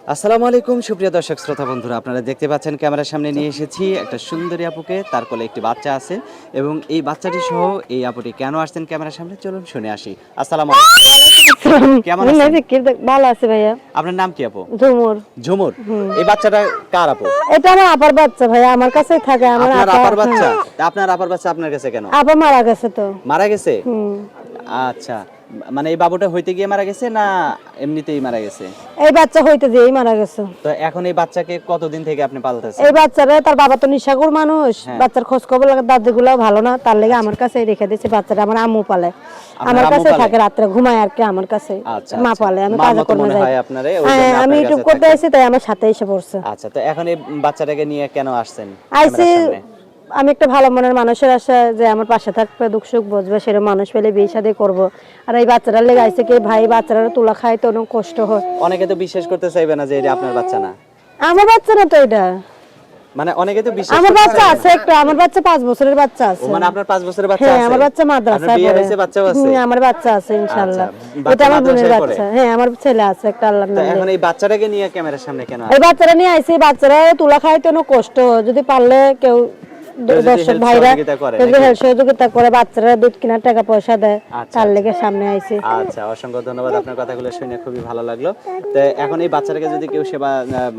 আসসালামু আলাইকুম সুপ্রিয় দর্শক শ্রোতা বন্ধুরা, আপনারা দেখতে পাচ্ছেন ক্যামেরার সামনে নিয়ে এসেছি একটা সুন্দরী আপুকে, তার কোলে একটি বাচ্চা আছে এবং এই বাচ্চাটি সহ এই আপুটি কেন আসছেন ক্যামেরার সামনে চলুন শুনে আসি। আসসালামু আলাইকুম, কেমন আছেন? ভালো আছে ভাইয়া। আপনার নাম কি আপু? ঝুমুর। ঝুমুর। এই বাচ্চাটা কার আপু? এটা আমার আপার বাচ্চা ভাইয়া, আমার কাছেই থাকে। আমার আপনার আপা। আপার বাচ্চা? তা আপনার আপার বাচ্চা আপনার কাছে কেন? আপা মারা গেছে তো। মারা গেছে? হুম। আচ্ছা, মানে এই বাবুটা হইতে গিয়ে মারা গেছে না এমনিতেই মারা গেছে? এই বাচ্চা হইতে যেই মারা গেছে। তো এখন এই বাচ্চাকে কতদিন থেকে আপনি পালতেছেন? এই বাচ্চারা, তার বাবা তো নিশাকুর মানুষ, হ্যাঁ। বাচ্চার খোঁজ খবর লাগে, দাদিগুলো ভালো না, তার লেগে আমার কাছেই রেখে দিয়েছে বাচ্চাটা। আমার আম্মু পালে, আমার আম্মু কাছে পালে? থাকে, রাত্রে ঘুমায় আর কি আমার কাছে। আচ্ছা, মা আচ্ছা। পালে, আমি মার কাজে মতো কর্মে মনে যাই। হয় আপনারে, ওই জন্য হ্যাঁ, আমি আপনার ইউটিউব কাছে করতে থাকে। আইছি, তাই আমার সাথে এসে পড়ছে। আচ্ছা, তো এখন এই বাচ্চাটাকে নিয়ে কেন আসছেন আইসি, ক্যামেরার সামনে? আমি একটা ভালো মনের মানুষের আশা, যে আমার পাশে থাকবে, দুঃখ সুখ বুঝবে, সেরকম মানুষ পেলে বিয়ে শাদী করবো। আর এই বাচ্চারা লেগে আইসে কি ভাই, বাচ্চারা তুলা খাইতে অনেক কষ্ট হয়। অনেকে তো বিশ্বাস করতে চাইবে না যে এটা আপনার বাচ্চা না, আমার বাচ্চা না তো এটা। মানে অনেকে তো বিশ্বাস আমার করতে বাচ্চা চাইবে আছে না। একটা, আমার বাচ্চা 5 বছরের বাচ্চা ও আছে। মানে আপনার 5 বছরের বাচ্চা হ্যাঁ, আছে? আমার বাচ্চা আপনার মাদ্রাসায় বিয়ে পড়ে। হয়েছে, বাচ্চাও আছে? আমার বাচ্চা আছে ইনশাআল্লাহ। আচ্ছা, বাচ্চা এটা আমার বোনের মাদ্রাসায় পড়ে? বাচ্চা। হ্যাঁ, আমার ছেলে আছে একটা, আল্লাহর তো নাম এখন দিয়ে। এই বাচ্চাটাকে নিয়ে ক্যামেরার সামনে কেন এই আসছেন? বাচ্চারা নিয়ে আইছি, বাচ্চারা তুলা খাইতে অনেক কষ্ট হয়। যদি পারলে কেউ কেউ যদি দর্শক help ভাইরা সহযোগিতা করে যদি নাকি? হেল্প সহযোগিতা করে, বাচ্চারা দুধ কেনার টাকা পয়সা দেয়, আচ্ছা, তার আচ্ছা। লেগে সামনে আইছি। আচ্ছা, অসংখ্য ধন্যবাদ, আপনার কথাগুলো শুনে খুবই ভালো লাগলো। তো এখন এই বাচ্চাটাকে যদি কেউ সেবা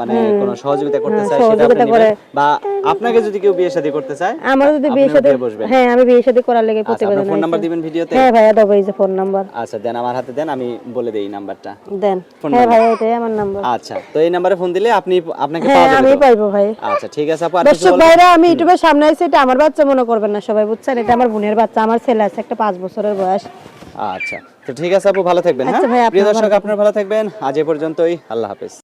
মানে কোনো সহযোগিতা করতে চায়, সেটা আপনি সহযোগিতা নেবেন? করে। বা আপনাকে যদি কেউ বিয়ে শাদী করতে চায়, আমার যদি বিয়ে আপনিও শাদী, দিয়ে বসবেন? হ্যাঁ আমি বিয়ে শাদী করার লেগে আচ্ছা, প্রতিবেদন আপনার ফোন নাম্বার আইছি। দিবেন ভিডিওতে? হ্যাঁ ভাইয়া, দেবো, এই যে ফোন নাম্বার। আচ্ছা, দেন, আমার হাতে দেন, আমি বলে দেই নাম্বারটা। দেন। ফোন হ্যাঁ নাম্বার? ভাইয়া, এটাই আমার নাম্বার। আচ্ছা, তো এই নাম্বারে ফোন দিলে আপনাকে হ্যাঁ, পাওয়া যাবে আমি তো? পাইবো ভাই। আচ্ছা, ঠিক আছে আপু, আর কিছু দর্শক বলবেন? ভাইরা, আমি ইউটিউবের সামনে আইছি, এটা আমার বাচ্চা মনে করবেন না সবাই, বুঝছেন? এটা আমার বোনের বাচ্চা, আমার ছেলে আছে একটা 5 বছরের বয়স। আচ্ছা, তো ঠিক আছে আপু, ভালো থাকবেন। হ্যাঁ আচ্ছা ভাই, আপনিও প্রিয় ভালো দর্শক, থাকবেন। আপনারা ভালো থাকবেন। আজ এ পর্যন্তই, আল্লাহ হাফেজ।